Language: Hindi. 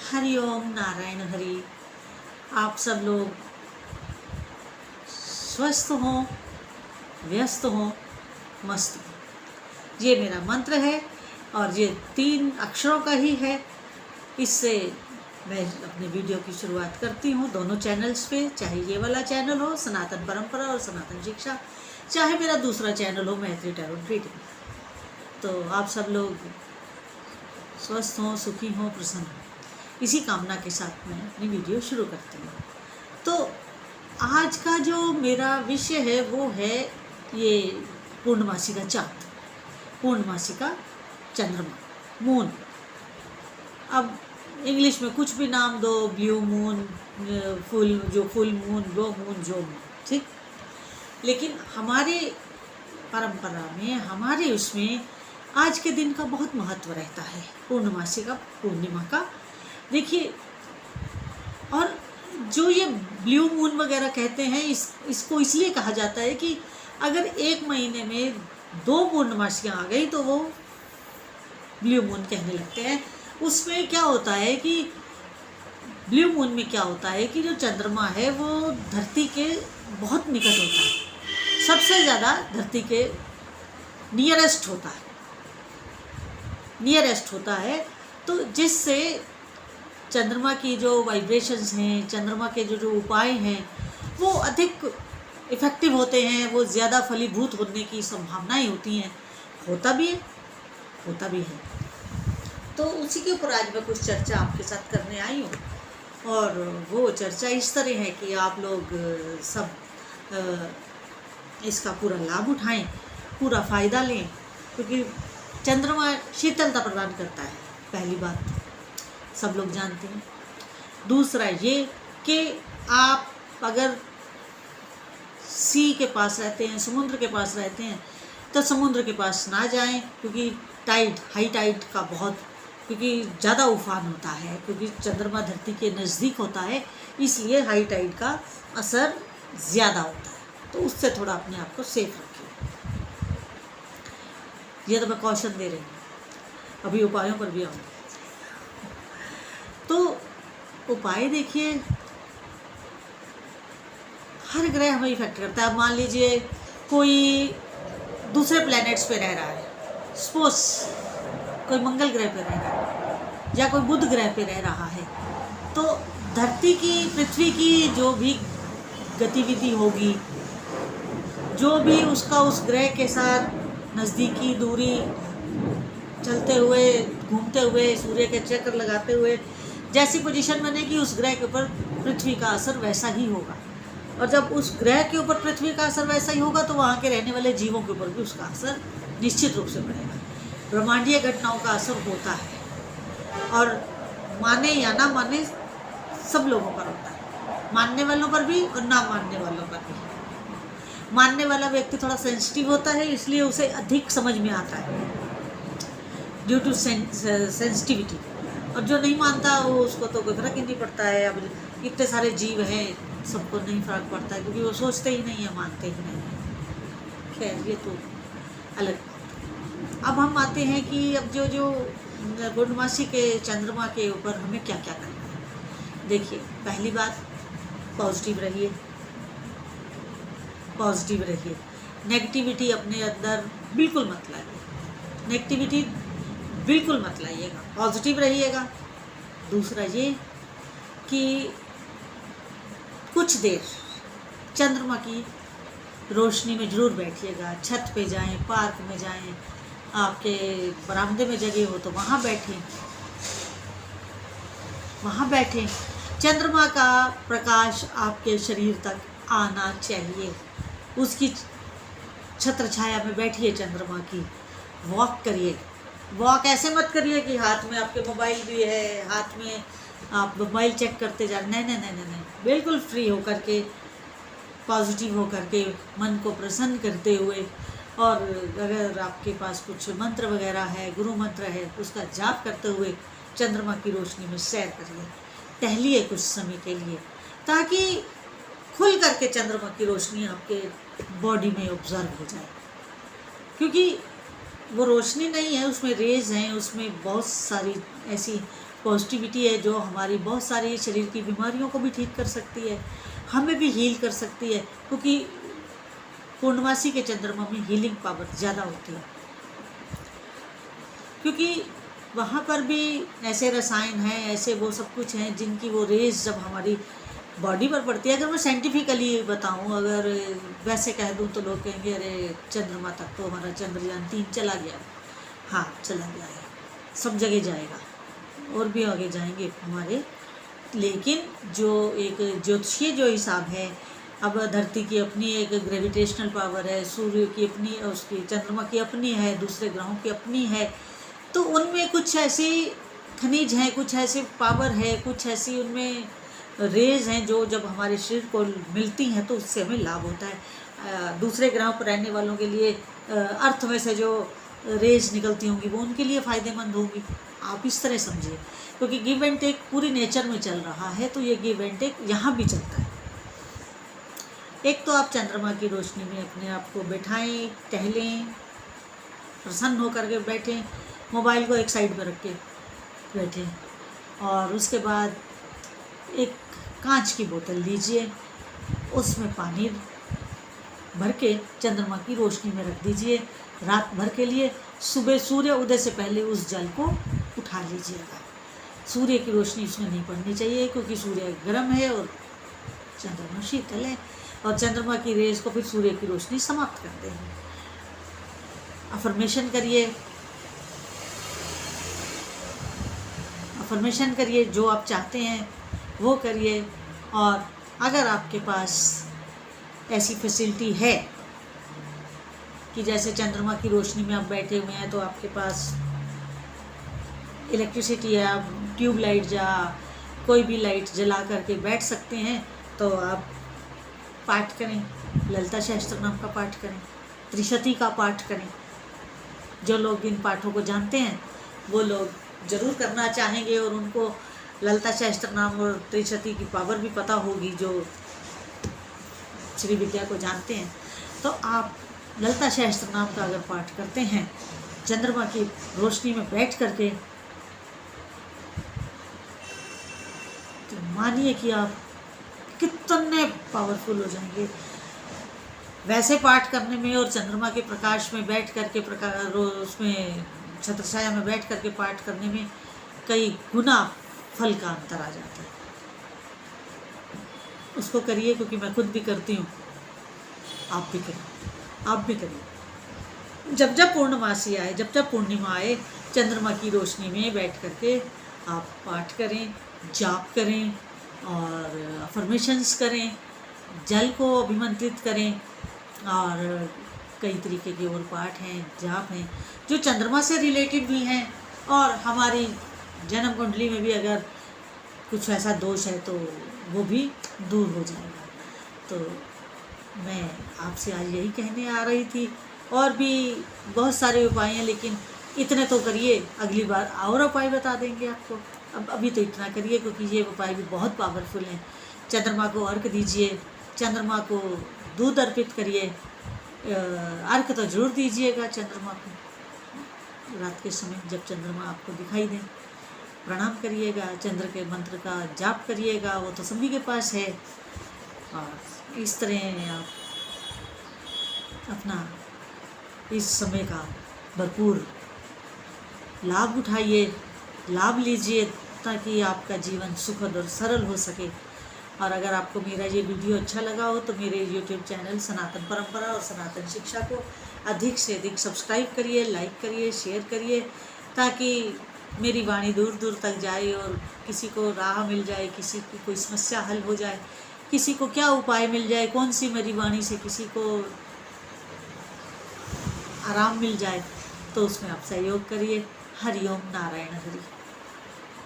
हरि ओम नारायण हरि। आप सब लोग स्वस्थ हों, व्यस्त हों, मस्त हों, ये मेरा मंत्र है और ये 3 अक्षरों का ही है। इससे मैं अपने वीडियो की शुरुआत करती हूँ दोनों चैनल्स पे, चाहे ये वाला चैनल हो सनातन परंपरा और सनातन शिक्षा, चाहे मेरा दूसरा चैनल हो मैत्री टैरो रीडिंग। तो आप सब लोग स्वस्थ हों, सुखी हों, प्रसन्न हों, इसी कामना के साथ मैं अपनी वीडियो शुरू करती हूँ। तो आज का जो मेरा विषय है वो है ये पूर्णमासी का चाँद, पूर्णमासी का चंद्रमा, मून। अब इंग्लिश में कुछ भी नाम दो, ब्लू मून, फुल मून, वो मून, जो मून, ठीक। लेकिन हमारे परंपरा में, हमारे उसमें आज के दिन का बहुत महत्व रहता है, पूर्णमासी का, पूर्णिमा का। देखिए, और जो ये ब्लू मून वगैरह कहते हैं, इसको इसलिए कहा जाता है कि अगर एक महीने में 2 पूर्णमासियाँ आ गई तो वो ब्लू मून कहने लगते हैं। उसमें क्या होता है कि ब्लू मून में क्या होता है कि जो चंद्रमा है वो धरती के बहुत निकट होता है, सबसे ज़्यादा धरती के नियरेस्ट होता है। तो जिससे चंद्रमा की जो वाइब्रेशंस हैं, चंद्रमा के जो उपाय हैं, वो अधिक इफ़ेक्टिव होते हैं, वो ज़्यादा फलीभूत होने की संभावनाएं होती हैं। होता भी है। तो उसी के ऊपर आज मैं कुछ चर्चा आपके साथ करने आई हूँ, और वो चर्चा इस तरह है कि आप लोग सब इसका पूरा लाभ उठाएं, पूरा फ़ायदा लें, क्योंकि चंद्रमा शीतलता प्रदान करता है, पहली बात सब लोग जानते हैं। दूसरा ये कि आप अगर सी के पास रहते हैं, समुद्र के पास रहते हैं, तो समुद्र के पास ना जाएं, क्योंकि हाई टाइड का बहुत, क्योंकि ज़्यादा उफान होता है, क्योंकि चंद्रमा धरती के नज़दीक होता है, इसलिए हाई टाइड का असर ज़्यादा होता है। तो उससे थोड़ा अपने आप को सेफ रखिए। ये तो मैं कॉशन दे रही हूँ, अभी उपायों पर भी आऊँगी। तो उपाय देखिए, हर ग्रह हमें इफेक्ट करता है। अब मान लीजिए कोई दूसरे प्लैनेट्स पे रह रहा है, सपोज कोई मंगल ग्रह पे रह रहा है या कोई बुध ग्रह पे रह रहा है, तो धरती की, पृथ्वी की जो भी गतिविधि होगी, जो भी उसका उस ग्रह के साथ नज़दीकी दूरी, चलते हुए, घूमते हुए, सूर्य के चक्कर लगाते हुए जैसी पोजीशन बनेगी, उस ग्रह के ऊपर पृथ्वी का असर वैसा ही होगा। और जब उस ग्रह के ऊपर पृथ्वी का असर वैसा ही होगा, तो वहाँ के रहने वाले जीवों के ऊपर भी उसका असर निश्चित रूप से पड़ेगा। ब्रह्मांडीय घटनाओं का असर होता है, और माने या ना माने सब लोगों पर होता है, मानने वालों पर भी और ना मानने वालों पर भी। मानने वाला व्यक्ति थोड़ा सेंसिटिव होता है, इसलिए उसे अधिक समझ में आता है ड्यू टू सेंसिटिविटी, और जो नहीं मानता वो उसको तो कोई फर्क ही नहीं पड़ता है। अब इतने सारे जीव हैं, सबको नहीं फर्क पड़ता है, क्योंकि वो सोचते ही नहीं है, मानते ही नहीं है। खैर, ये तो अलग बात। अब हम आते हैं कि अब जो पूर्णमासी के चंद्रमा के ऊपर हमें क्या क्या करना है। देखिए, पहली बात, पॉजिटिव रहिए। नेगेटिविटी अपने अंदर बिल्कुल मत लाइए, पॉजिटिव रहिएगा। दूसरा ये कि कुछ देर चंद्रमा की रोशनी में ज़रूर बैठिएगा। छत पे जाएं, पार्क में जाएं, आपके बरामदे में जगह हो तो वहाँ बैठें। चंद्रमा का प्रकाश आपके शरीर तक आना चाहिए, उसकी छत्र छाया में बैठिए, चंद्रमा की वॉक करिए। वॉक ऐसे मत करिए कि हाथ में आपके मोबाइल भी है, हाथ में आप मोबाइल चेक करते जा रहे। नहीं, बिल्कुल फ्री होकर के, पॉजिटिव होकर के, मन को प्रसन्न करते हुए, और अगर आपके पास कुछ मंत्र वगैरह है, गुरु मंत्र है, उसका जाप करते हुए चंद्रमा की रोशनी में सैर करिए, टहलिए कुछ समय के लिए, ताकि खुल करके चंद्रमा की रोशनी आपके बॉडी में ऑब्जर्व हो जाए। क्योंकि वो रोशनी नहीं है, उसमें रेज हैं, उसमें बहुत सारी ऐसी पॉजिटिविटी है जो हमारी बहुत सारी शरीर की बीमारियों को भी ठीक कर सकती है, हमें भी हील कर सकती है, क्योंकि पूर्णमासी के चंद्रमा में हीलिंग पावर ज़्यादा होती है, क्योंकि वहाँ पर भी ऐसे रसायन हैं, ऐसे वो सब कुछ हैं जिनकी वो रेज जब हमारी बॉडी पर पड़ती है। अगर मैं साइंटिफिकली बताऊँ, अगर वैसे कह दूँ तो लोग कहेंगे अरे चंद्रमा तक तो हमारा चंद्रयान-3 चला गया। हाँ, चला गया है, सब जगह जाएगा और भी आगे जाएंगे हमारे। लेकिन जो एक ज्योतिषीय जो हिसाब है, अब धरती की अपनी एक ग्रेविटेशनल पावर है, सूर्य की अपनी, उसकी चंद्रमा की अपनी है, दूसरे ग्रहों की अपनी है, तो उनमें कुछ ऐसी खनिज हैं, कुछ ऐसी पावर है, कुछ ऐसी उनमें रेज हैं जो जब हमारे शरीर को मिलती हैं तो उससे हमें लाभ होता है। दूसरे ग्रहों पर रहने वालों के लिए अर्थ में से जो रेज निकलती होंगी वो उनके लिए फ़ायदेमंद होंगी। आप इस तरह समझिए, क्योंकि गिव एंड टेक पूरी नेचर में चल रहा है, तो ये गिव एंड टेक यहाँ भी चलता है। एक तो आप चंद्रमा की रोशनी में अपने आप को बैठाएं, टहलें, प्रसन्न होकर के बैठें, मोबाइल को एक साइड पर रख के बैठें, और उसके बाद एक कांच की बोतल लीजिए, उसमें पानी भर के चंद्रमा की रोशनी में रख दीजिए रात भर के लिए। सुबह सूर्य उदय से पहले उस जल को उठा लीजिएगा। सूर्य की रोशनी उसमें नहीं पड़नी चाहिए, क्योंकि सूर्य गर्म है और चंद्रमा शीतल है, और चंद्रमा की रेज को फिर सूर्य की रोशनी समाप्त कर देगी। अफर्मेशन करिए, अफर्मेशन करिए, जो आप चाहते हैं वो करिए। और अगर आपके पास ऐसी फैसिलिटी है कि जैसे चंद्रमा की रोशनी में आप बैठे हुए हैं, तो आपके पास इलेक्ट्रिसिटी है, आप ट्यूब लाइट या कोई भी लाइट जला करके बैठ सकते हैं, तो आप पाठ करें, ललिता सहस्त्रनाम का पाठ करें, त्रिशती का पाठ करें। जो लोग इन पाठों को जानते हैं वो लोग ज़रूर करना चाहेंगे, और उनको ललिता सहस्त्रनाम और त्रिशती की पावर भी पता होगी। जो श्री विद्या को जानते हैं, तो आप ललिता सहस्त्रनाम का अगर पाठ करते हैं चंद्रमा की रोशनी में बैठ करके, तो मानिए कि आप कितने पावरफुल हो जाएंगे। वैसे पाठ करने में और चंद्रमा के प्रकाश में बैठ करके, उसमें छत्रछाया में बैठ करके पाठ करने में कई गुना फल का अंतर आ जाता है। उसको करिए, क्योंकि मैं खुद भी करती हूँ, आप भी करिए, आप भी करिए। जब जब पूर्णमासी आए, जब जब पूर्णिमा आए, चंद्रमा की रोशनी में बैठ करके आप पाठ करें, जाप करें और अफर्मेशंस करें, जल को अभिमंत्रित करें, और कई तरीके के और पाठ हैं, जाप हैं जो चंद्रमा से रिलेटेड भी हैं, और हमारी जन्म कुंडली में भी अगर कुछ ऐसा दोष है तो वो भी दूर हो जाएगा। तो मैं आपसे आज यही कहने आ रही थी। और भी बहुत सारे उपाय हैं, लेकिन इतने तो करिए, अगली बार और उपाय बता देंगे आपको। अब अभी तो इतना करिए, क्योंकि ये उपाय भी बहुत पावरफुल हैं। चंद्रमा को अर्घ दीजिए, चंद्रमा को दूध अर्पित करिए, अर्घ तो जरूर दीजिएगा चंद्रमा को रात के समय जब चंद्रमा आपको दिखाई दे। प्रणाम करिएगा, चंद्र के मंत्र का जाप करिएगा, वो तो सभी के पास है। और इस तरह आप अपना इस समय का भरपूर लाभ उठाइए, लाभ लीजिए, ताकि आपका जीवन सुखद और सरल हो सके। और अगर आपको मेरा ये वीडियो अच्छा लगा हो तो मेरे YouTube चैनल सनातन परंपरा और सनातन शिक्षा को अधिक से अधिक सब्सक्राइब करिए, लाइक करिए, शेयर करिए, ताकि मेरी वाणी दूर दूर तक जाए और किसी को राह मिल जाए, किसी की कोई समस्या हल हो जाए, किसी को क्या उपाय मिल जाए, कौन सी मेरी वाणी से किसी को आराम मिल जाए, तो उसमें आप सहयोग करिए। हरि ओम नारायण हरि।